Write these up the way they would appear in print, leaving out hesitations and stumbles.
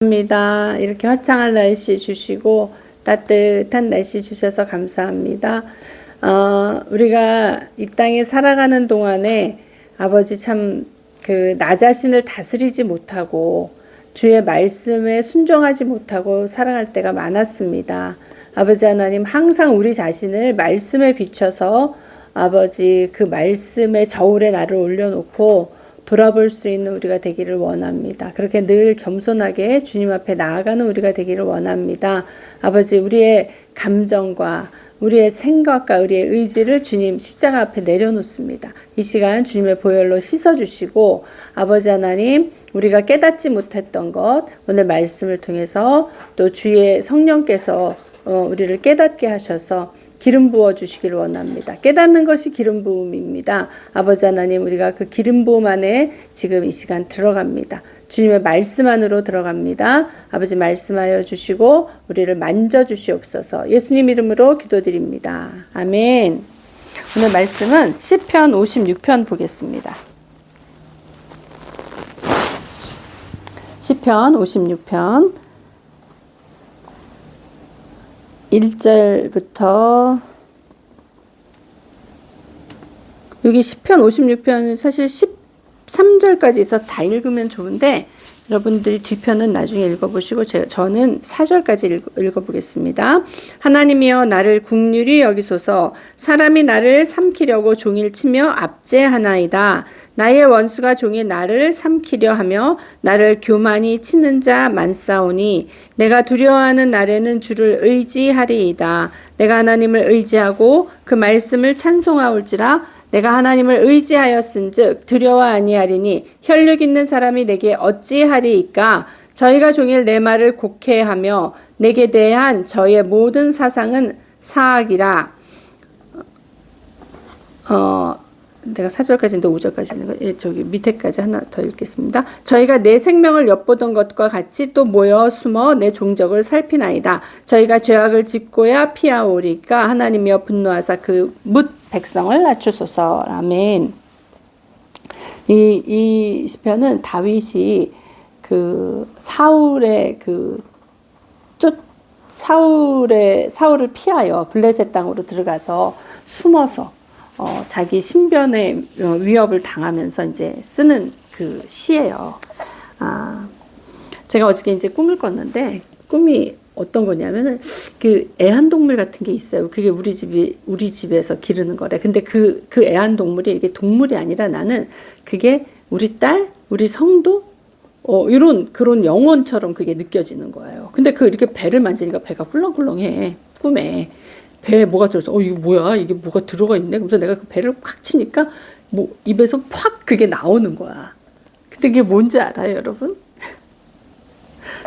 감사합니다. 이렇게 화창한 날씨 주시고 따뜻한 날씨 주셔서 감사합니다. 우리가 이 땅에 살아가는 동안에 아버지 참 나 자신을 다스리지 못하고 주의 말씀에 순종하지 못하고 살아갈 때가 많았습니다. 아버지 하나님 항상 우리 자신을 말씀에 비춰서 아버지 그 말씀의 저울에 나를 올려놓고 돌아볼 수 있는 우리가 되기를 원합니다. 그렇게 늘 겸손하게 주님 앞에 나아가는 우리가 되기를 원합니다. 아버지, 우리의 감정과 우리의 생각과 우리의 의지를 주님 십자가 앞에 내려놓습니다. 이 시간 주님의 보혈로 씻어주시고 아버지 하나님, 우리가 깨닫지 못했던 것 오늘 말씀을 통해서 또 주의 성령께서 우리를 깨닫게 하셔서 기름 부어 주시기를 원합니다. 깨닫는 것이 기름 부음입니다. 아버지 하나님, 우리가 그 기름 부음 안에 지금 이 시간 들어갑니다. 주님의 말씀 안으로 들어갑니다. 아버지 말씀하여 주시고 우리를 만져 주시옵소서. 예수님 이름으로 기도드립니다. 아멘. 오늘 말씀은 시편 56편 보겠습니다. 시편 56편 1절부터 여기 시편 56편 사실 13절까지 있어서 다 읽으면 좋은데 여러분들이 뒤편은 나중에 읽어보시고 저는 4절까지 읽어보겠습니다. 하나님이여 나를 긍휼히 여기소서. 사람이 나를 삼키려고 종일 치며 압제하나이다. 나의 원수가 종일 나를 삼키려 하며 나를 교만히 치는 자 많사오니 내가 두려워하는 날에는 주를 의지하리이다. 내가 하나님을 의지하고 그 말씀을 찬송하올지라. 내가 하나님을 의지하였은즉 두려워 아니하리니 혈육 있는 사람이 내게 어찌하리이까. 저희가 종일 내 말을 곡해하며 내게 대한 저의 모든 사상은 사악이라. 내가 4절까지인데 5절까지 있는 거, 저기 밑에까지 하나 더 읽겠습니다. 저희가 내 생명을 엿보던 것과 같이 또 모여 숨어 내 종적을 살피나이다. 저희가 죄악을 짓고야 피하오리까. 하나님이여 분노하사 그 뭇 백성을 낮추소서. 아멘. 이 시편은 다윗이 그 사울의 사울을 피하여 블레셋 땅으로 들어가서 숨어서 자기 신변의 위협을 당하면서 이제 쓰는 그 시예요. 제가 어저께 이제 꿈을 꿨는데 꿈이 어떤 거냐면은 그 애완동물 같은 게 있어요. 그게 우리 집에서 기르는 거래. 근데 그 애완동물이 이게 동물이 아니라 나는 그게 우리 딸, 우리 성도 이런 그런 영혼처럼 그게 느껴지는 거예요. 근데 이렇게 배를 만지니까 배가 훌렁훌렁해. 꿈에. 배에 뭐가 들어서 이게 뭐야? 이게 뭐가 들어가 있네. 그래서 내가 그 배를 팍 치니까 뭐 입에서 팍 그게 나오는 거야. 근데 그게 뭔지 알아요, 여러분?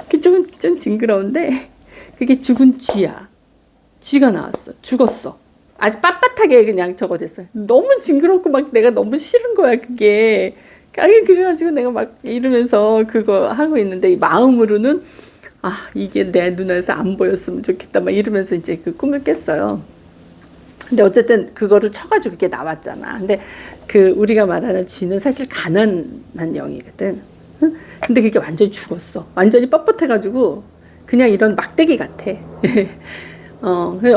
그게 좀 징그러운데 그게 죽은 쥐야. 쥐가 나왔어. 죽었어. 아주 빳빳하게 그냥 저거 됐어요. 너무 징그럽고 막 내가 너무 싫은 거야, 그게. 그래가지고 내가 막 이러면서 그거 하고 있는데 이 마음으로는 이게 내 눈에서 안 보였으면 좋겠다. 막 이러면서 이제 그 꿈을 깼어요. 근데 어쨌든 그거를 쳐가지고 이게 나왔잖아. 근데 우리가 말하는 쥐는 사실 가난한 영이거든. 근데 그게 완전히 죽었어. 완전히 뻣뻣해가지고 그냥 이런 막대기 같아.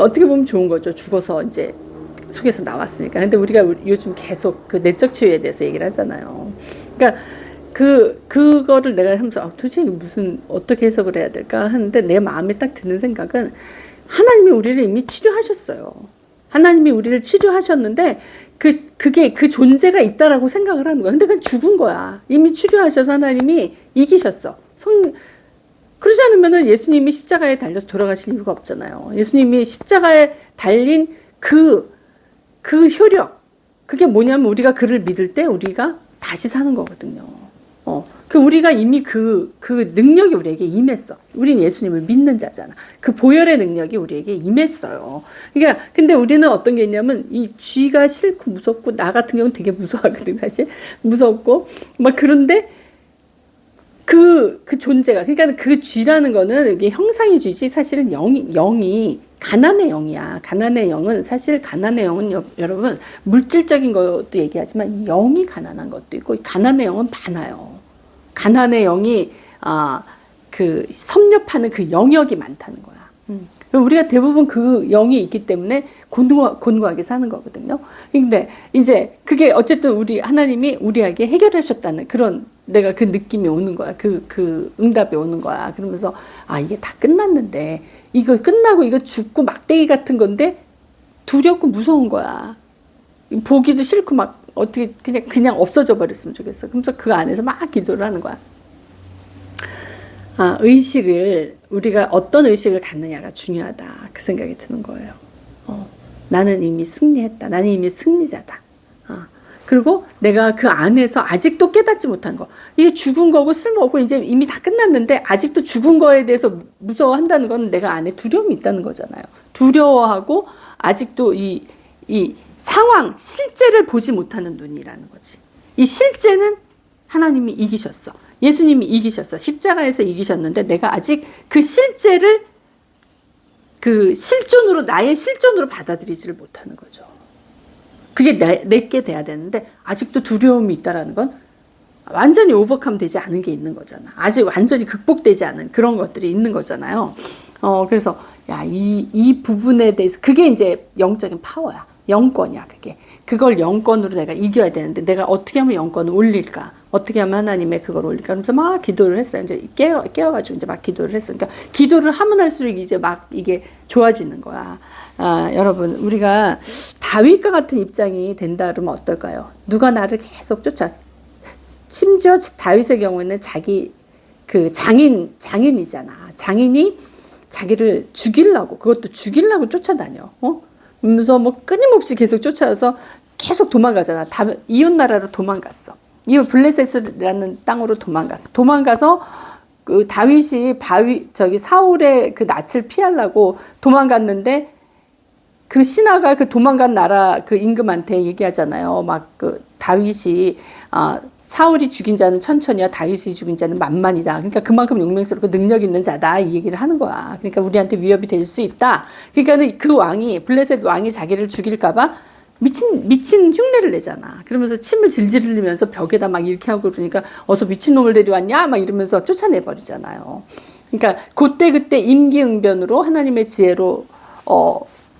어떻게 보면 좋은 거죠. 죽어서 이제 속에서 나왔으니까. 근데 우리가 요즘 계속 그 내적 치유에 대해서 얘기를 하잖아요. 그러니까 그거를 내가 하면서 도대체 무슨 어떻게 해석을 해야 될까 하는데 내 마음에 딱 드는 생각은 하나님이 우리를 이미 치료하셨어요. 하나님이 우리를 치료하셨는데 그게 그 존재가 있다라고 생각을 하는 거야. 근데 그건 죽은 거야. 이미 치료하셔서 하나님이 이기셨어. 그러지 않으면은 예수님이 십자가에 달려서 돌아가실 이유가 없잖아요. 예수님이 십자가에 달린 그 효력, 그게 뭐냐면 우리가 그를 믿을 때 우리가 다시 사는 거거든요. 우리가 이미 그 능력이 우리에게 임했어. 우린 예수님을 믿는 자잖아. 그 보혈의 능력이 우리에게 임했어요. 그러니까, 근데 우리는 어떤 게 있냐면, 이 쥐가 싫고 무섭고, 나 같은 경우는 되게 무서워하거든, 사실. 무섭고, 그런데, 그 존재가, 그러니까 그 쥐라는 거는, 이게 형상이 쥐지, 사실은 영이, 가난의 영이야. 가난의 영은, 사실 가난의 영은 여러분, 물질적인 것도 얘기하지만, 영이 가난한 것도 있고, 가난의 영은 많아요. 가난의 영이 그 섭렵하는 그 영역이 많다는 거야. 우리가 대부분 그 영이 있기 때문에 곤고하게 사는 거거든요. 근데 이제 그게 어쨌든 우리 하나님이 우리에게 해결하셨다는 그런 내가 그 느낌이 오는 거야. 그 응답이 오는 거야. 그러면서 아, 이게 다 끝났는데 이거 끝나고 이거 죽고 막대기 같은 건데 두렵고 무서운 거야. 보기도 싫고 막 어떻게 그냥 없어져 버렸으면 좋겠어. 그러면서 그 안에서 막 기도를 하는 거야. 아, 의식을 우리가 어떤 의식을 갖느냐가 중요하다. 그 생각이 드는 거예요. 나는 이미 승리했다. 나는 이미 승리자다. 그리고 내가 그 안에서 아직도 깨닫지 못한 거. 이게 죽은 거고 쓸모없고 이제 이미 다 끝났는데 아직도 죽은 거에 대해서 무서워한다는 건 내가 안에 두려움이 있다는 거잖아요. 두려워하고 아직도 이 상황, 실제를 보지 못하는 눈이라는 거지. 이 실제는 하나님이 이기셨어. 예수님이 이기셨어. 십자가에서 이기셨는데 내가 아직 그 실제를 그 실존으로 나의 실존으로 받아들이지를 못하는 거죠. 그게 내게 돼야 되는데 아직도 두려움이 있다라는 건 완전히 오버컴 되지 않은 게 있는 거잖아. 아직 완전히 극복되지 않은 그런 것들이 있는 거잖아요. 그래서 야, 이 부분에 대해서 그게 이제 영적인 파워야. 영권이야, 그게. 그걸 영권으로 내가 이겨야 되는데 내가 어떻게 하면 영권을 올릴까? 어떻게 하면 하나님의 그걸 올릴까? 그러면서 막 기도를 했어요. 이제 깨어가지고 이제 막 기도를 했어요. 그러니까 기도를 하면 할수록 이제 막 이게 좋아지는 거야. 여러분, 우리가 다윗과 같은 입장이 된다 그러면 어떨까요? 누가 나를 계속 심지어 다윗의 경우에는 자기 그 장인이잖아. 장인이 자기를 죽이려고, 그것도 죽이려고 쫓아다녀. 그러면서 뭐 끊임없이 계속 쫓아와서 계속 도망가잖아. 이웃 나라로 도망갔어. 이웃 블레셋이라는 땅으로 도망가서 그 다윗이 사울의 그 낯을 피하려고 도망갔는데 그 신하가 그 도망간 나라 그 임금한테 얘기하잖아요. 막 그 다윗이 사울이 죽인 자는 천천히야, 다윗이 죽인 자는 만만이다. 그러니까 그만큼 용맹스럽고 능력 있는 자다 이 얘기를 하는 거야. 그러니까 우리한테 위협이 될 수 있다. 그러니까 그 블레셋 왕이 자기를 죽일까봐 미친 흉내를 내잖아. 그러면서 침을 질질 흘리면서 벽에다 막 이렇게 하고 그러니까 어서 미친놈을 데려왔냐 막 이러면서 쫓아내버리잖아요. 그러니까 그때 임기응변으로 하나님의 지혜로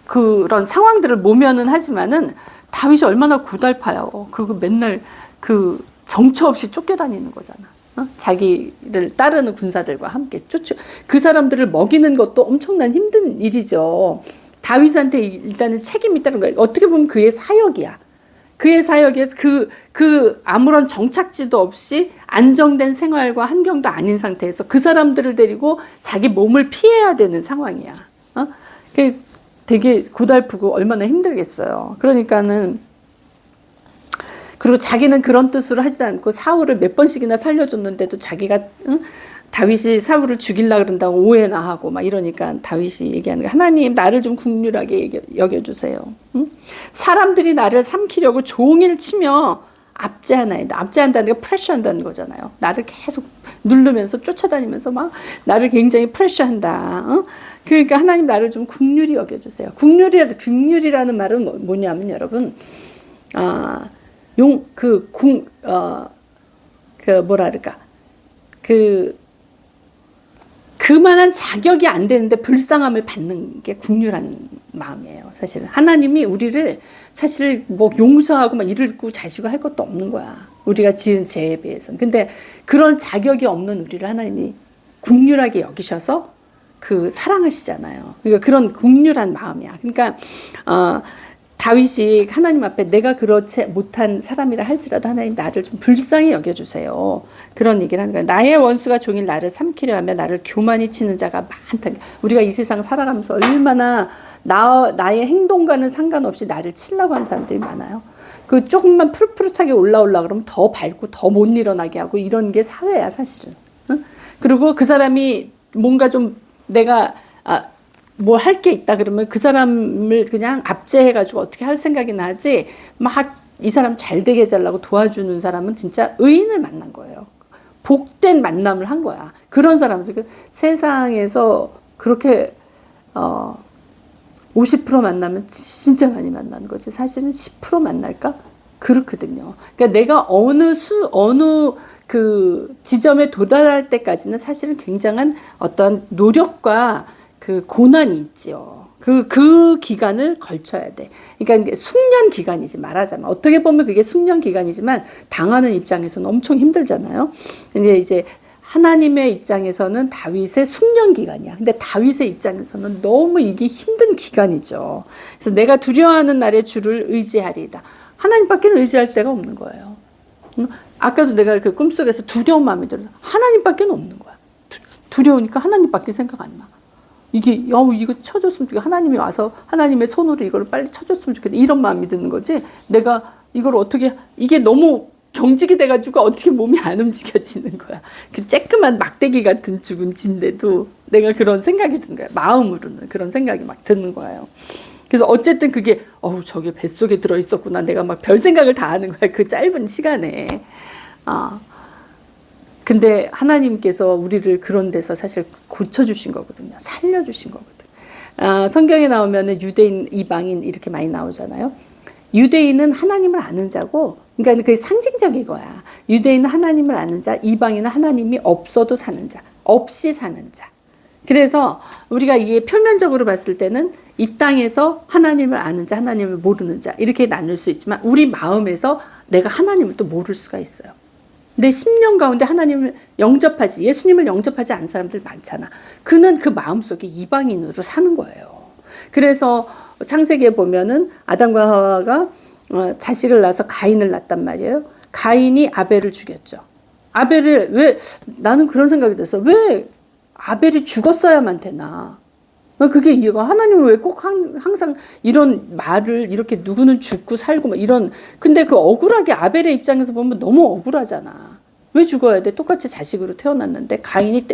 그런 상황들을 모면은 하지만은 다윗이 얼마나 고달파요. 그거 맨날 그 정처 없이 쫓겨다니는 거잖아. 자기를 따르는 군사들과 함께 그 사람들을 먹이는 것도 엄청난 힘든 일이죠. 다윗한테 일단은 책임이 있다는 거예요. 어떻게 보면 그의 사역이야. 그의 사역에서 그 아무런 정착지도 없이 안정된 생활과 환경도 아닌 상태에서 그 사람들을 데리고 자기 몸을 피해야 되는 상황이야. 되게 고달프고 얼마나 힘들겠어요. 그러니까는 그리고 자기는 그런 뜻으로 하지도 않고 사울을 몇 번씩이나 살려줬는데도 자기가 다윗이 사울을 죽이려고 그런다고 오해나 하고 막 이러니까 다윗이 얘기하는 거 하나님 나를 좀 긍휼하게 여겨주세요. 사람들이 나를 삼키려고 종일 치며 압제한다는 게 프레셔한다는 거잖아요. 나를 계속 누르면서 쫓아다니면서 막 나를 굉장히 프레셔한다. 그러니까 하나님 나를 좀 긍휼히 여겨주세요. 긍휼이라는 말은 뭐냐면 여러분 그만한 자격이 안 되는데 불쌍함을 받는 게 긍휼한 마음이에요. 사실은 하나님이 우리를 사실 뭐 용서하고 막 이르고 자시고 할 것도 없는 거야. 우리가 지은 죄에 비해서는. 근데 그런 자격이 없는 우리를 하나님이 긍휼하게 여기셔서 그 사랑하시잖아요. 그러니까 그런 긍휼한 마음이야. 그러니까 다윗이 하나님 앞에 내가 그렇지 못한 사람이라 할지라도 하나님 나를 좀 불쌍히 여겨주세요. 그런 얘기를 하는 거예요. 나의 원수가 종일 나를 삼키려 하며 나를 교만히 치는 자가 많다. 우리가 이 세상 살아가면서 얼마나 나의 행동과는 상관없이 나를 치려고 하는 사람들이 많아요. 그 조금만 푸릇푸릇하게 올라오려고 그러면 더 밟고 더 못 일어나게 하고 이런 게 사회야 사실은. 그리고 그 사람이 뭔가 좀 내가 뭐 할 게 있다 그러면 그 사람을 그냥 압제해가지고 어떻게 할 생각이나 하지 막 이 사람 잘 되게 해달라고 도와주는 사람은 진짜 의인을 만난 거예요. 복된 만남을 한 거야. 그런 사람들 세상에서 그렇게 50% 만나면 진짜 많이 만나는 거지. 사실은 10% 만날까? 그렇거든요. 그러니까 내가 어느 그 지점에 도달할 때까지는 사실은 굉장한 어떤 노력과 그 고난이 있지요. 그 기간을 걸쳐야 돼. 그러니까 숙련 기간이지, 말하자면. 어떻게 보면 그게 숙련 기간이지만 당하는 입장에서는 엄청 힘들잖아요. 근데 이제 하나님의 입장에서는 다윗의 숙련 기간이야. 근데 다윗의 입장에서는 너무 이게 힘든 기간이죠. 그래서 내가 두려워하는 날에 주를 의지하리이다. 하나님밖에 의지할 데가 없는 거예요. 아까도 내가 그 꿈속에서 두려운 마음이 들어서 하나님밖에 없는 거야. 두려우니까 하나님밖에 생각 안 나. 이게 이거 쳐줬으면 좋겠다. 하나님이 와서 하나님의 손으로 이거를 빨리 쳐줬으면 좋겠다. 이런 마음이 드는 거지. 내가 이걸 어떻게, 이게 너무 경직이 돼가지고 어떻게 몸이 안 움직여지는 거야. 그 쬐끄만 막대기 같은 죽은 쥐인데도 내가 그런 생각이 드는 거야. 마음으로는 그런 생각이 막 드는 거예요. 그래서 어쨌든 그게 저게 뱃속에 들어있었구나. 내가 막 별 생각을 다 하는 거야. 그 짧은 시간에. 근데 하나님께서 우리를 그런 데서 사실 고쳐주신 거거든요. 살려주신 거거든요. 성경에 나오면 유대인, 이방인 이렇게 많이 나오잖아요. 유대인은 하나님을 아는 자고, 그러니까 그게 상징적인 거야. 유대인은 하나님을 아는 자, 이방인은 하나님이 없어도 사는 자, 없이 사는 자. 그래서 우리가 이게 표면적으로 봤을 때는 이 땅에서 하나님을 아는 자, 하나님을 모르는 자 이렇게 나눌 수 있지만 우리 마음에서 내가 하나님을 또 모를 수가 있어요. 내 심령 가운데 하나님을 영접하지, 예수님을 영접하지 않은 사람들 많잖아. 그는 그 마음속에 이방인으로 사는 거예요. 그래서 창세기에 보면은 아담과 하와가 자식을 낳아서 가인을 낳았단 말이에요. 가인이 아벨을 죽였죠. 아벨을 왜, 나는 그런 생각이 들어서 왜 아벨이 죽었어야만 되나? 그게 이해가, 하나님은 왜 꼭 항상 이런 말을 이렇게 누구는 죽고 살고 막 이런, 근데 그 억울하게 아벨의 입장에서 보면 너무 억울하잖아. 왜 죽어야 돼? 똑같이 자식으로 태어났는데 가인이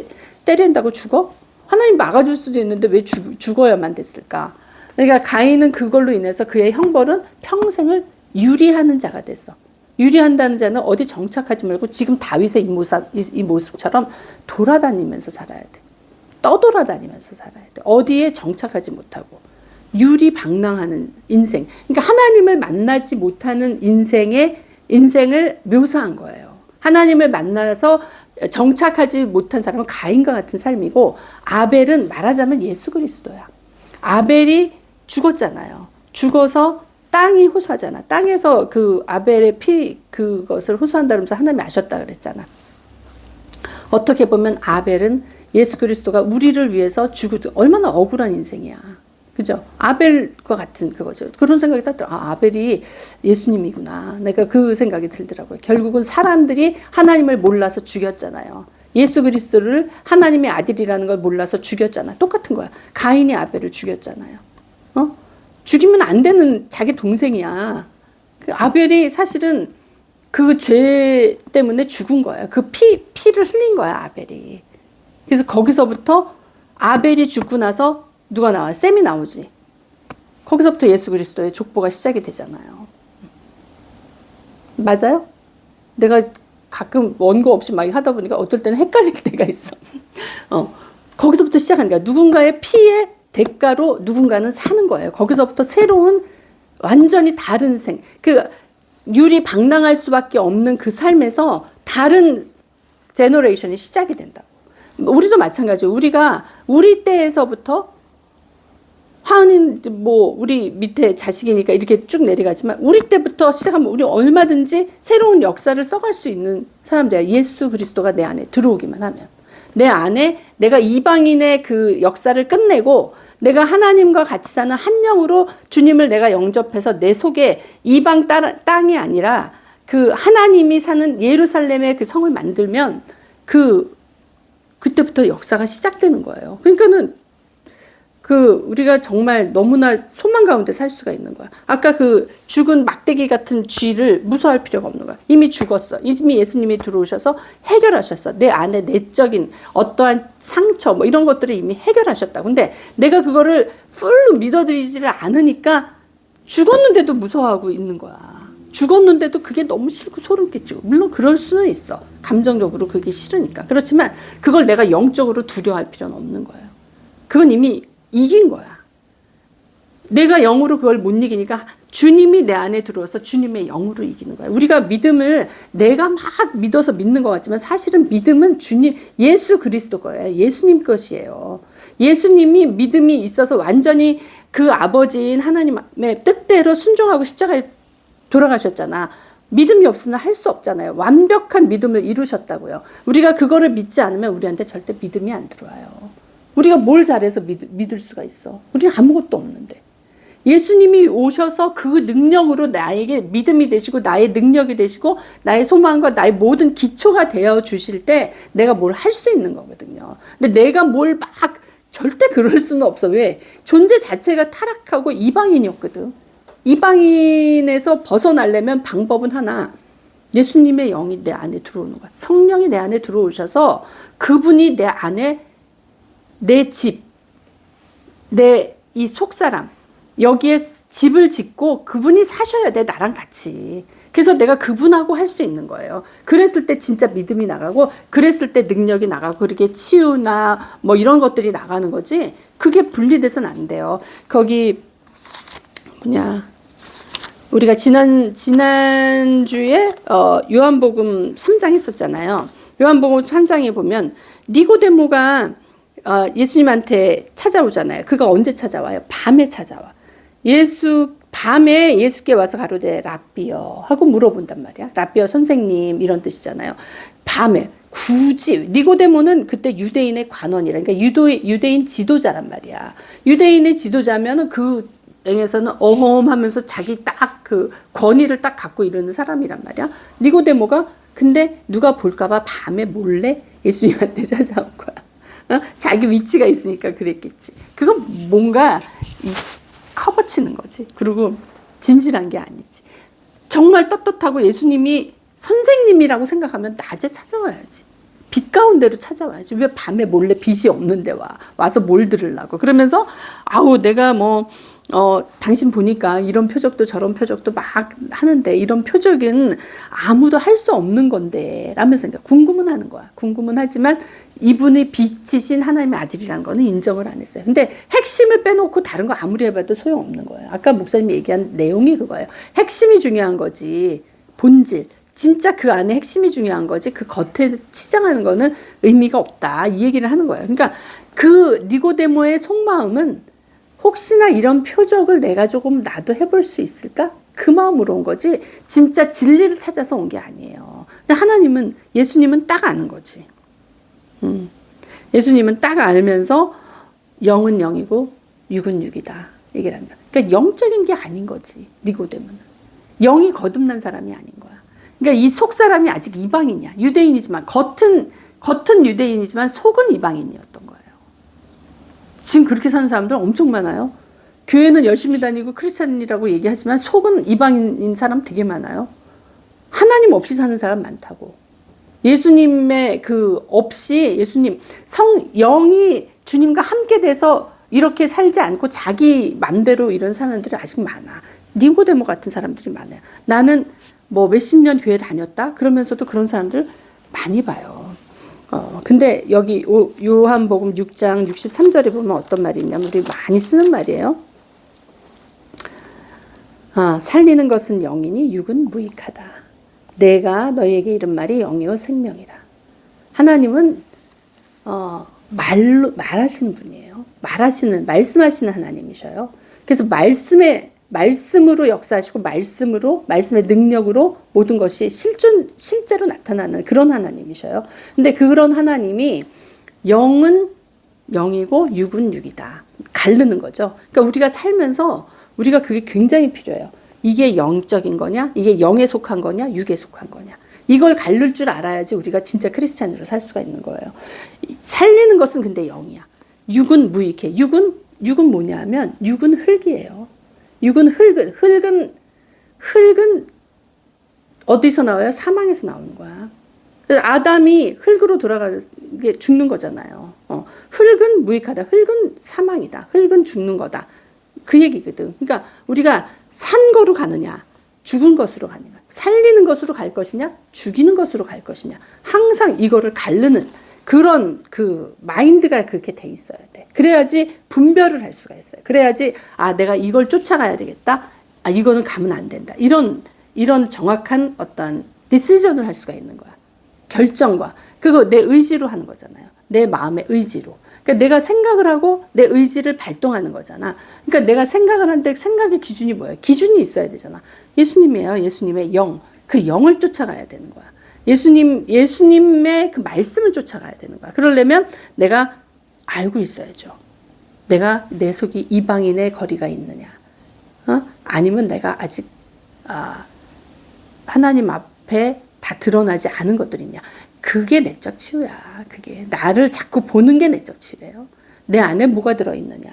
때린다고 죽어? 하나님 막아줄 수도 있는데 왜 죽어야만 됐을까? 그러니까 가인은 그걸로 인해서 그의 형벌은 평생을 유리하는 자가 됐어. 유리한다는 자는 어디 정착하지 말고 지금 다윗의 이 모습처럼 돌아다니면서 살아야 돼. 떠돌아다니면서 살아야 돼. 어디에 정착하지 못하고 유리방랑하는 인생. 그러니까 하나님을 만나지 못하는 인생을 묘사한 거예요. 하나님을 만나서 정착하지 못한 사람은 가인과 같은 삶이고, 아벨은 말하자면 예수 그리스도야. 아벨이 죽었잖아요. 죽어서 땅이 호소하잖아. 땅에서 그 아벨의 피 그것을 호소한다면서 하나님이 아셨다 그랬잖아. 어떻게 보면 아벨은 예수 그리스도가 우리를 위해서 죽을, 얼마나 억울한 인생이야. 그죠? 아벨과 같은 그거죠. 그런 생각이 딱 들어. 아벨이 예수님이구나. 내가 그 생각이 들더라고요. 결국은 사람들이 하나님을 몰라서 죽였잖아요. 예수 그리스도를 하나님의 아들이라는 걸 몰라서 죽였잖아. 똑같은 거야. 가인이 아벨을 죽였잖아요. 죽이면 안 되는 자기 동생이야. 아벨이 사실은 그 죄 때문에 죽은 거야. 그 피를 흘린 거야, 아벨이. 그래서 거기서부터 아벨이 죽고 나서 누가 나와? 셈이 나오지. 거기서부터 예수 그리스도의 족보가 시작이 되잖아요. 맞아요? 내가 가끔 원고 없이 막 하다 보니까 어떨 때는 헷갈릴 때가 있어. 거기서부터 시작하는 거야. 누군가의 피의 대가로 누군가는 사는 거예요. 거기서부터 새로운 완전히 다른 그 유리방랑할 수밖에 없는 그 삶에서 다른 제너레이션이 시작이 된다. 우리도 마찬가지예요. 우리가 우리 때에서부터 하은이 우리 밑에 자식이니까 이렇게 쭉 내려가지만 우리 때부터 시작하면 우리 얼마든지 새로운 역사를 써갈 수 있는 사람들이야. 예수 그리스도가 내 안에 들어오기만 하면. 내 안에 내가 이방인의 그 역사를 끝내고 내가 하나님과 같이 사는 한 영으로 주님을 내가 영접해서 내 속에 이방 땅이 아니라 그 하나님이 사는 예루살렘의 그 성을 만들면 그때부터 역사가 시작되는 거예요. 그러니까는 우리가 정말 너무나 소망 가운데 살 수가 있는 거야. 아까 그 죽은 막대기 같은 쥐를 무서워할 필요가 없는 거야. 이미 죽었어. 이미 예수님이 들어오셔서 해결하셨어. 내 안에 내적인 어떠한 상처 이런 것들을 이미 해결하셨다. 근데 내가 그거를 풀로 믿어들이지를 않으니까 죽었는데도 무서워하고 있는 거야. 죽었는데도 그게 너무 싫고 소름 끼치고. 물론 그럴 수는 있어. 감정적으로 그게 싫으니까. 그렇지만 그걸 내가 영적으로 두려워할 필요는 없는 거예요. 그건 이미 이긴 거야. 내가 영으로 그걸 못 이기니까 주님이 내 안에 들어와서 주님의 영으로 이기는 거예요. 우리가 믿음을 내가 막 믿어서 믿는 것 같지만 사실은 믿음은 주님, 예수 그리스도 거예요. 예수님 것이에요. 예수님이 믿음이 있어서 완전히 그 아버지인 하나님의 뜻대로 순종하고 십자가에 돌아가셨잖아. 믿음이 없으면 할 수 없잖아요. 완벽한 믿음을 이루셨다고요. 우리가 그거를 믿지 않으면 우리한테 절대 믿음이 안 들어와요. 우리가 뭘 잘해서 믿을 수가 있어? 우리는 아무것도 없는데. 예수님이 오셔서 그 능력으로 나에게 믿음이 되시고 나의 능력이 되시고 나의 소망과 나의 모든 기초가 되어 주실 때 내가 뭘 할 수 있는 거거든요. 근데 내가 뭘 막 절대 그럴 수는 없어. 왜? 존재 자체가 타락하고 이방인이었거든. 이방인에서 벗어나려면 방법은 하나. 예수님의 영이 내 안에 들어오는 거야. 성령이 내 안에 들어오셔서 그분이 내 안에 내 집, 내 이 속사람, 여기에 집을 짓고 그분이 사셔야 돼, 나랑 같이. 그래서 내가 그분하고 할 수 있는 거예요. 그랬을 때 진짜 믿음이 나가고, 그랬을 때 능력이 나가고, 그렇게 치유나 뭐 이런 것들이 나가는 거지. 그게 분리돼서는 안 돼요. 거기 우리가 지난주에 요한복음 3장 했었잖아요. 요한복음 3장에 보면 니고데모가 예수님한테 찾아오잖아요. 그가 언제 찾아와요? 밤에 찾아와. 밤에 예수께 와서 가로되 랍비여 하고 물어본단 말이야. 랍비여 선생님 이런 뜻이잖아요. 밤에 굳이 니고데모는 그때 유대인의 관원이라, 그러니까 유대인 지도자란 말이야. 유대인의 지도자면은 그 에서는 어험하면서 자기 딱 그 권위를 딱 갖고 이러는 사람이란 말이야. 니고데모가 근데 누가 볼까봐 밤에 몰래 예수님한테 찾아온 거야. 자기 위치가 있으니까 그랬겠지. 그건 뭔가 커버치는 거지. 그리고 진실한 게 아니지. 정말 떳떳하고 예수님이 선생님이라고 생각하면 낮에 찾아와야지. 빛 가운데로 찾아와야지. 왜 밤에 몰래 빛이 없는데 와서 뭘 들으려고. 그러면서 내가 당신 보니까 이런 표적도 저런 표적도 막 하는데 이런 표적은 아무도 할 수 없는 건데 라면서 궁금은 하는 거야. 궁금은 하지만 이분이 빛이신 하나님의 아들이라는 거는 인정을 안 했어요. 근데 핵심을 빼놓고 다른 거 아무리 해봐도 소용없는 거예요. 아까 목사님이 얘기한 내용이 그거예요. 핵심이 중요한 거지. 본질. 진짜 그 안에 핵심이 중요한 거지. 그 겉에 치장하는 거는 의미가 없다. 이 얘기를 하는 거예요. 그러니까 그 니고데모의 속마음은 혹시나 이런 표적을 내가 조금 나도 해볼 수 있을까? 그 마음으로 온 거지. 진짜 진리를 찾아서 온 게 아니에요. 하나님은, 예수님은 딱 아는 거지. 예수님은 딱 알면서 영은 영이고 육은 육이다. 얘기를 한다. 그러니까 영적인 게 아닌 거지. 니고데모는. 영이 거듭난 사람이 아닌 거야. 그러니까 이 속 사람이 아직 이방인이야. 유대인이지만 겉은 유대인이지만 속은 이방인이었던 거예요. 지금 그렇게 사는 사람들 엄청 많아요. 교회는 열심히 다니고 크리스찬이라고 얘기하지만 속은 이방인인 사람 되게 많아요. 하나님 없이 사는 사람 많다고. 예수님의 예수님 영이 주님과 함께 돼서 이렇게 살지 않고 자기 맘대로 이런 사람들이 아직 많아. 니고데모 같은 사람들이 많아요. 나는 몇십 년 교회 다녔다? 그러면서도 그런 사람들 많이 봐요. 근데 여기 요한복음 6장 63절에 보면 어떤 말이 있냐면 우리 많이 쓰는 말이에요. 살리는 것은 영이니 육은 무익하다. 내가 너희에게 이른 말이 영이요 생명이라. 하나님은 말하시는 분이에요. 말씀하시는 하나님이셔요. 그래서 말씀으로 역사하시고 말씀의 능력으로 모든 것이 실제로 나타나는 그런 하나님이셔요. 근데 그런 하나님이 영은 영이고 육은 육이다. 가르는 거죠. 그러니까 우리가 살면서 우리가 그게 굉장히 필요해요. 이게 영적인 거냐? 이게 영에 속한 거냐? 육에 속한 거냐? 이걸 가를 줄 알아야지 우리가 진짜 크리스찬으로 살 수가 있는 거예요. 살리는 것은 근데 영이야. 육은 무익해. 육은 뭐냐 하면 육은 흙이에요. 육은 흙은 어디서 나와요? 사망에서 나오는 거야. 그래서 아담이 흙으로 돌아가게 죽는 거잖아요. 흙은 무익하다. 흙은 사망이다. 흙은 죽는 거다. 그 얘기거든. 그러니까 우리가 산 거로 가느냐, 죽은 것으로 가느냐, 살리는 것으로 갈 것이냐, 죽이는 것으로 갈 것이냐. 항상 이거를 가르는 그런 마인드가 그렇게 돼 있어야 돼. 그래야지 분별을 할 수가 있어요. 그래야지 내가 이걸 쫓아가야 되겠다. 이거는 가면 안 된다. 이런 정확한 어떤 디시전을 할 수가 있는 거야. 결정과. 그거 내 의지로 하는 거잖아요. 내 마음의 의지로. 그러니까 내가 생각을 하고 내 의지를 발동하는 거잖아. 그러니까 내가 생각을 하는데 생각의 기준이 뭐예요? 기준이 있어야 되잖아. 예수님이에요. 예수님의 영. 그 영을 쫓아가야 되는 거야. 예수님의 그 말씀을 쫓아가야 되는 거야. 그러려면 내가 알고 있어야죠. 내가 내 속이 이방인의 거리가 있느냐. 아니면 내가 아직 하나님 앞에 다 드러나지 않은 것들이 있냐. 그게 내적 치유야. 그게 나를 자꾸 보는 게 내적 치유예요. 내 안에 뭐가 들어있느냐.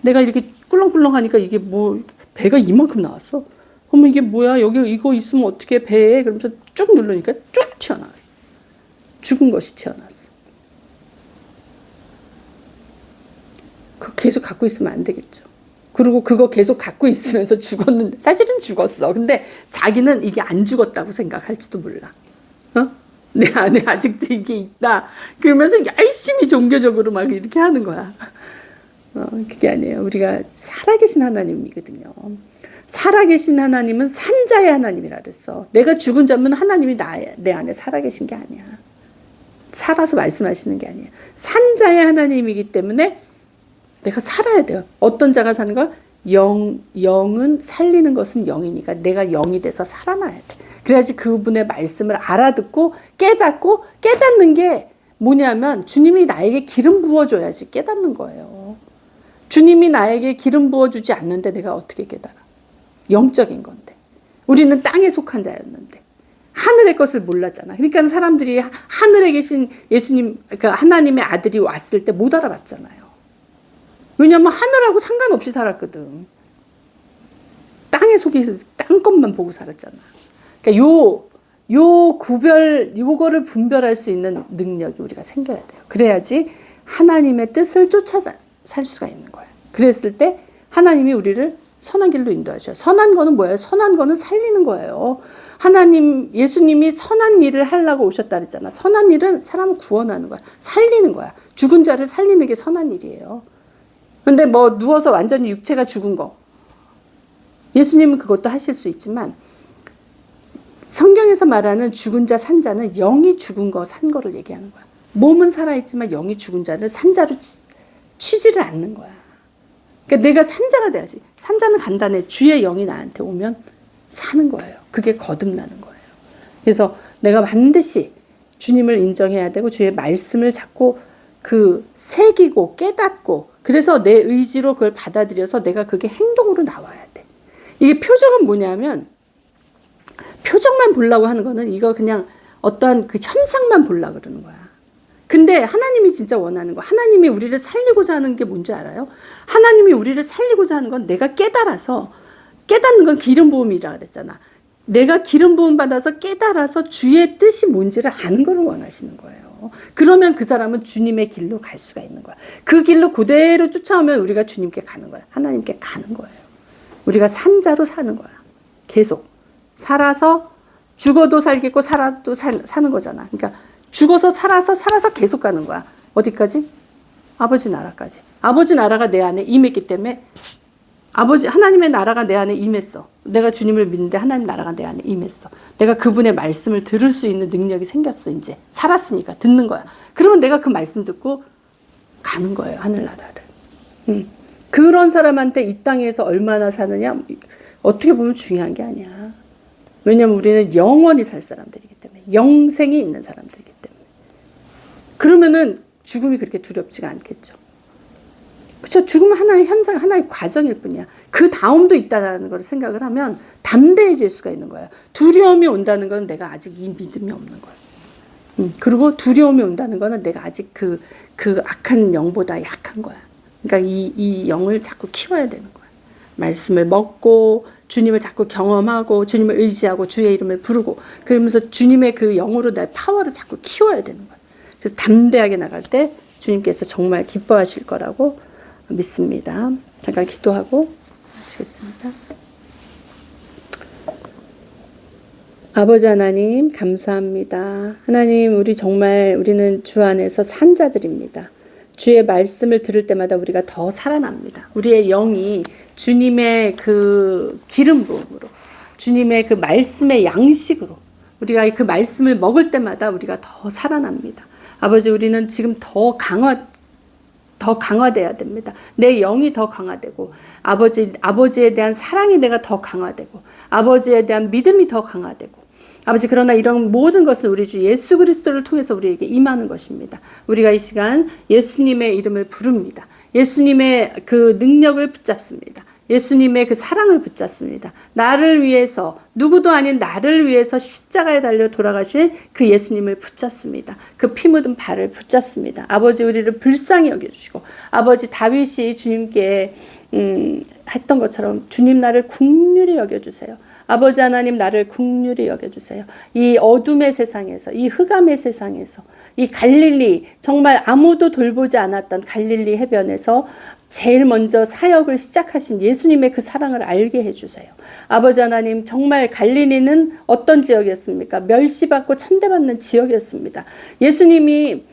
내가 이렇게 꿀렁꿀렁하니까 이게 뭐 배가 이만큼 나왔어. 어머 이게 뭐야. 여기 이거 있으면 어떻게 배에. 그러면서 쭉 누르니까 쭉 튀어나왔어. 죽은 것이 튀어나왔어. 그거 계속 갖고 있으면 안 되겠죠. 그리고 그거 계속 갖고 있으면서 죽었는데 사실은 죽었어. 근데 자기는 이게 안 죽었다고 생각할지도 몰라. 내 안에 아직도 이게 있다. 그러면서 열심히 종교적으로 막 이렇게 하는 거야. 그게 아니에요. 우리가 살아계신 하나님이거든요. 살아계신 하나님은 산자의 하나님이라 그랬어. 내가 죽은 자면 하나님이 내 안에 살아계신 게 아니야. 살아서 말씀하시는 게 아니야. 산자의 하나님이기 때문에 내가 살아야 돼요. 어떤 자가 사는 거야? 영은 살리는 것은 영이니까 내가 영이 돼서 살아나야 돼. 그래야지 그분의 말씀을 알아듣고 깨닫는 게 뭐냐면 주님이 나에게 기름 부어줘야지 깨닫는 거예요. 주님이 나에게 기름 부어주지 않는데 내가 어떻게 깨달아? 영적인 건데. 우리는 땅에 속한 자였는데 하늘의 것을 몰랐잖아. 그러니까 사람들이 하늘에 계신 예수님, 그러니까 하나님의 아들이 왔을 때 못 알아봤잖아요. 왜냐하면 하늘하고 상관없이 살았거든. 땅에 속에서 땅 것만 보고 살았잖아. 그러니까 요거를 분별할 수 있는 능력이 우리가 생겨야 돼요. 그래야지 하나님의 뜻을 쫓아 살 수가 있는 거예요. 그랬을 때 하나님이 우리를 선한 길로 인도하셔요. 선한 거는 뭐예요? 선한 거는 살리는 거예요. 예수님이 선한 일을 하려고 오셨다 그랬잖아. 선한 일은 사람을 구원하는 거야. 살리는 거야. 죽은 자를 살리는 게 선한 일이에요. 근데 뭐 누워서 완전히 육체가 죽은 거. 예수님은 그것도 하실 수 있지만 성경에서 말하는 죽은 자, 산 자는 영이 죽은 거, 산 거를 얘기하는 거야. 몸은 살아있지만 영이 죽은 자를 산자로 치지를 않는 거야. 그러니까 내가 산자가 돼야지. 산자는 간단해. 주의 영이 나한테 오면 사는 거예요. 그게 거듭나는 거예요. 그래서 내가 반드시 주님을 인정해야 되고 주의 말씀을 자꾸 새기고 깨닫고 그래서 내 의지로 그걸 받아들여서 내가 그게 행동으로 나와야 돼. 이게 표적은 뭐냐면 표적만 보려고 하는 거는 이거 그냥 어떠한 그 현상만 보려고 그러는 거야. 근데 하나님이 진짜 원하는 거, 하나님이 우리를 살리고자 하는 게 뭔지 알아요? 하나님이 우리를 살리고자 하는 건 내가 깨닫는 건 기름 부음이라 그랬잖아. 내가 기름 부음 받아서 깨달아서 주의 뜻이 뭔지를 아는 걸 원하시는 거예요. 그러면 그 사람은 주님의 길로 갈 수가 있는 거야. 그 길로 그대로 쫓아오면 우리가 주님께 가는 거야. 하나님께 가는 거예요. 우리가 산자로 사는 거야. 계속 살아서 죽어도 살겠고 살아도 사는 거잖아. 그러니까 죽어서 살아서 계속 가는 거야. 어디까지? 아버지 나라까지. 아버지 나라가 내 안에 임했기 때문에 하나님의 나라가 내 안에 임했어. 내가 주님을 믿는데 하나님 나라가 내 안에 임했어. 내가 그분의 말씀을 들을 수 있는 능력이 생겼어. 이제 살았으니까 듣는 거야. 그러면 내가 그 말씀 듣고 가는 거예요. 하늘나라를. 그런 사람한테 이 땅에서 얼마나 사느냐 어떻게 보면 중요한 게 아니야. 왜냐하면 우리는 영원히 살 사람들이기 때문에, 영생이 있는 사람들이기 때문에. 그러면은 죽음이 그렇게 두렵지가 않겠죠. 그렇죠. 죽음은 하나의 현상, 하나의 과정일 뿐이야. 그 다음도 있다라는 걸 생각을 하면 담대해질 수가 있는 거야. 두려움이 온다는 건 내가 아직 이 믿음이 없는 거야. 그리고 두려움이 온다는 거는 내가 아직 그 악한 영보다 약한 거야. 그러니까 이 영을 자꾸 키워야 되는 거야. 말씀을 먹고 주님을 자꾸 경험하고 주님을 의지하고 주의 이름을 부르고 그러면서 주님의 그 영으로 내 파워를 자꾸 키워야 되는 거야. 그래서 담대하게 나갈 때 주님께서 정말 기뻐하실 거라고 믿습니다. 잠깐 기도하고 마치겠습니다. 아버지 하나님 감사합니다. 하나님 우리는 주 안에서 산 자들입니다. 주의 말씀을 들을 때마다 우리가 더 살아납니다. 우리의 영이 주님의 그 기름 부음으로, 주님의 그 말씀의 양식으로 우리가 그 말씀을 먹을 때마다 우리가 더 살아납니다. 아버지, 우리는 지금 더 강화돼야 됩니다. 내 영이 더 강화되고, 아버지에 대한 사랑이 내가 더 강화되고, 아버지에 대한 믿음이 더 강화되고, 아버지, 그러나 이런 모든 것은 우리 주 예수 그리스도를 통해서 우리에게 임하는 것입니다. 우리가 이 시간 예수님의 이름을 부릅니다. 예수님의 그 능력을 붙잡습니다. 예수님의 그 사랑을 붙잡습니다. 나를 위해서, 누구도 아닌 나를 위해서 십자가에 달려 돌아가신 그 예수님을 붙잡습니다. 그 피 묻은 발을 붙잡습니다. 아버지, 우리를 불쌍히 여겨주시고, 아버지, 다윗이 주님께 했던 것처럼 주님 나를 긍휼히 여겨주세요. 아버지 하나님, 나를 긍휼히 여겨주세요. 이 어둠의 세상에서, 이 흑암의 세상에서, 이 갈릴리, 정말 아무도 돌보지 않았던 갈릴리 해변에서 제일 먼저 사역을 시작하신 예수님의 그 사랑을 알게 해주세요. 아버지 하나님, 정말 갈릴리는 어떤 지역이었습니까? 멸시받고 천대받는 지역이었습니다. 예수님이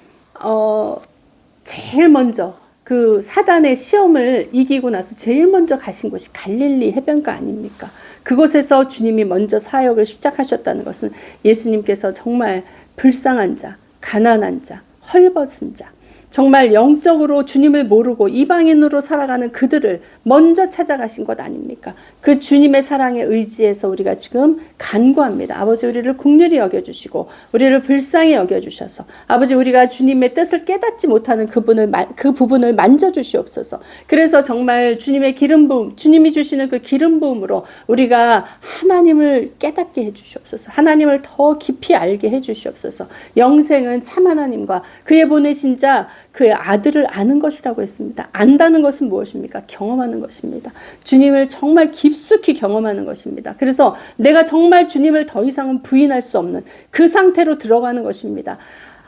제일 먼저 그 사단의 시험을 이기고 나서 제일 먼저 가신 곳이 갈릴리 해변가 아닙니까? 그곳에서 주님이 먼저 사역을 시작하셨다는 것은 예수님께서 정말 불쌍한 자, 가난한 자, 헐벗은 자, 정말 영적으로 주님을 모르고 이방인으로 살아가는 그들을 먼저 찾아가신 것 아닙니까? 그 주님의 사랑에 의지해서 우리가 지금 간구합니다. 아버지, 우리를 긍휼히 여겨주시고 우리를 불쌍히 여겨주셔서, 아버지, 우리가 주님의 뜻을 깨닫지 못하는 그 부분을 만져주시옵소서. 그래서 정말 주님의 기름 부음, 주님이 주시는 그 기름 부음으로 우리가 하나님을 깨닫게 해주시옵소서. 하나님을 더 깊이 알게 해주시옵소서. 영생은 참 하나님과 그의 보내신 자 그의 아들을 아는 것이라고 했습니다. 안다는 것은 무엇입니까? 경험하는 것입니다. 주님을 정말 깊숙이 경험하는 것입니다. 그래서 내가 정말 주님을 더 이상은 부인할 수 없는 그 상태로 들어가는 것입니다.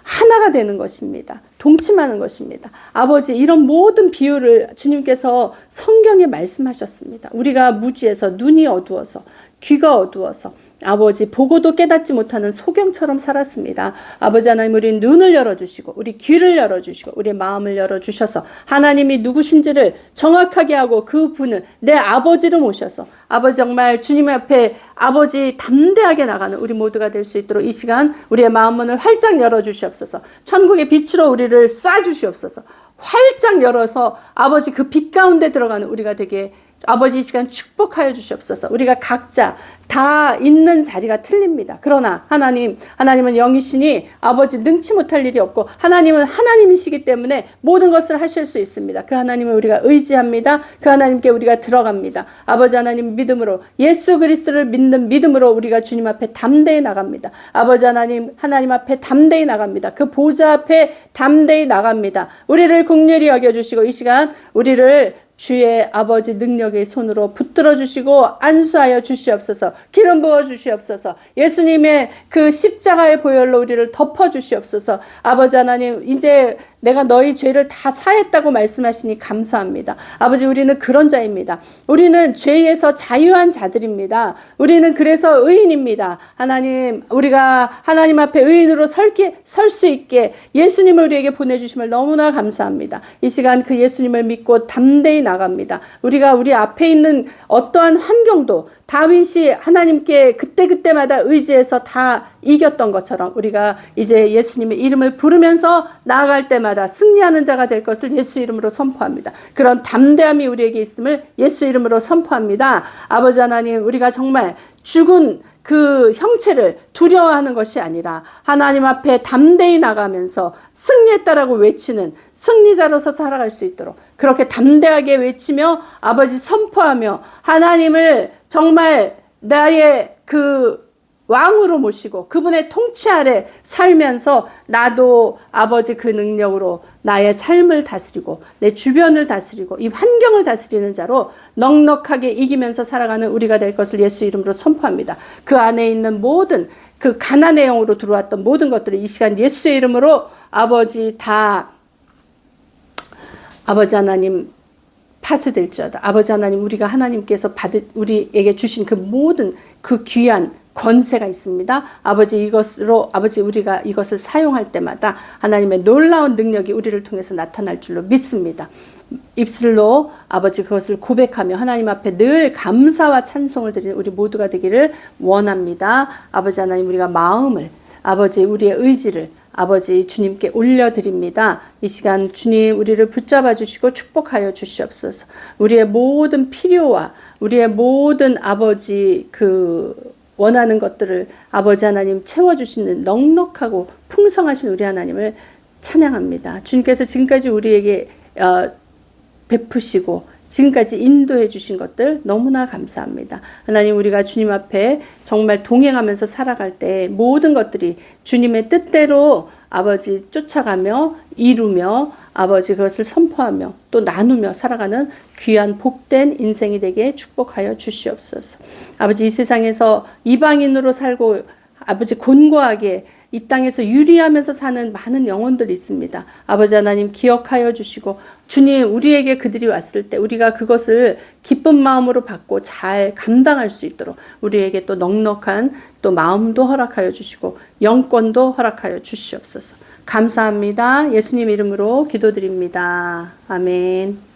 하나가 되는 것입니다. 동침하는 것입니다. 아버지, 이런 모든 비유를 주님께서 성경에 말씀하셨습니다. 우리가 무지해서, 눈이 어두워서, 귀가 어두워서, 아버지, 보고도 깨닫지 못하는 소경처럼 살았습니다. 아버지 하나님, 우리 눈을 열어주시고 우리 귀를 열어주시고 우리 마음을 열어주셔서 하나님이 누구신지를 정확하게 하고 그분을 내 아버지로 모셔서, 아버지, 정말 주님 앞에 아버지 담대하게 나가는 우리 모두가 될 수 있도록 이 시간 우리의 마음 문을 활짝 열어주시옵소서. 천국의 빛으로 우리를 쏴주시옵소서. 활짝 열어서 아버지, 그 빛 가운데 들어가는 우리가 되게, 아버지, 이 시간 축복하여 주시옵소서. 우리가 각자 다 있는 자리가 틀립니다. 그러나 하나님은 영이시니 아버지, 능치 못할 일이 없고 하나님은 하나님이시기 때문에 모든 것을 하실 수 있습니다. 그 하나님을 우리가 의지합니다. 그 하나님께 우리가 들어갑니다. 아버지 하나님 믿음으로, 예수 그리스도를 믿는 믿음으로 우리가 주님 앞에 담대히 나갑니다. 아버지 하나님 앞에 담대히 나갑니다. 그 보좌 앞에 담대히 나갑니다. 우리를 긍휼히 여겨주시고 이 시간 우리를 주의 아버지 능력의 손으로 붙들어 주시고 안수하여 주시옵소서. 기름 부어 주시옵소서. 예수님의 그 십자가의 보혈로 우리를 덮어 주시옵소서. 아버지 하나님, 이제 내가 너희 죄를 다 사했다고 말씀하시니 감사합니다. 아버지, 우리는 그런 자입니다. 우리는 죄에서 자유한 자들입니다. 우리는 그래서 의인입니다. 하나님, 우리가 하나님 앞에 의인으로 설 수 있게 예수님을 우리에게 보내주심을 너무나 감사합니다. 이 시간 그 예수님을 믿고 담대히 나갑니다. 우리가 우리 앞에 있는 어떠한 환경도 다윗이 하나님께 그때그때마다 의지해서 다 이겼던 것처럼 우리가 이제 예수님의 이름을 부르면서 나아갈 때마다 승리하는 자가 될 것을 예수 이름으로 선포합니다. 그런 담대함이 우리에게 있음을 예수 이름으로 선포합니다. 아버지 하나님, 우리가 정말 죽은 그 형체를 두려워하는 것이 아니라 하나님 앞에 담대히 나가면서 승리했다라고 외치는 승리자로서 살아갈 수 있도록 그렇게 담대하게 외치며 아버지 선포하며 하나님을 정말 나의 그 왕으로 모시고 그분의 통치 아래 살면서 나도 아버지 그 능력으로 나의 삶을 다스리고 내 주변을 다스리고 이 환경을 다스리는 자로 넉넉하게 이기면서 살아가는 우리가 될 것을 예수 이름으로 선포합니다. 그 안에 있는 모든 그 가난의 영으로 들어왔던 모든 것들을 이 시간 예수의 이름으로 아버지 하나님 파쇄될지어다. 아버지 하나님, 우리가 하나님께서 우리에게 주신 그 모든 그 귀한 권세가 있습니다. 아버지 이것으로 아버지 우리가 이것을 사용할 때마다 하나님의 놀라운 능력이 우리를 통해서 나타날 줄로 믿습니다. 입술로 아버지 그것을 고백하며 하나님 앞에 늘 감사와 찬송을 드리는 우리 모두가 되기를 원합니다. 아버지 하나님 우리가 마음을 아버지 우리의 의지를 아버지 주님께 올려드립니다. 이 시간 주님 우리를 붙잡아 주시고 축복하여 주시옵소서. 우리의 모든 필요와 우리의 모든 아버지 원하는 것들을 아버지 하나님 채워주시는 넉넉하고 풍성하신 우리 하나님을 찬양합니다. 주님께서 지금까지 우리에게 베푸시고 지금까지 인도해 주신 것들 너무나 감사합니다. 하나님 우리가 주님 앞에 정말 동행하면서 살아갈 때 모든 것들이 주님의 뜻대로 아버지 쫓아가며 이루며 아버지 그것을 선포하며 또 나누며 살아가는 귀한 복된 인생이 되게 축복하여 주시옵소서. 아버지 이 세상에서 이방인으로 살고 아버지 곤고하게 이 땅에서 유리하면서 사는 많은 영혼들이 있습니다. 아버지 하나님 기억하여 주시고 주님 우리에게 그들이 왔을 때 우리가 그것을 기쁜 마음으로 받고 잘 감당할 수 있도록 우리에게 또 넉넉한 또 마음도 허락하여 주시고 영권도 허락하여 주시옵소서. 감사합니다. 예수님 이름으로 기도드립니다. 아멘.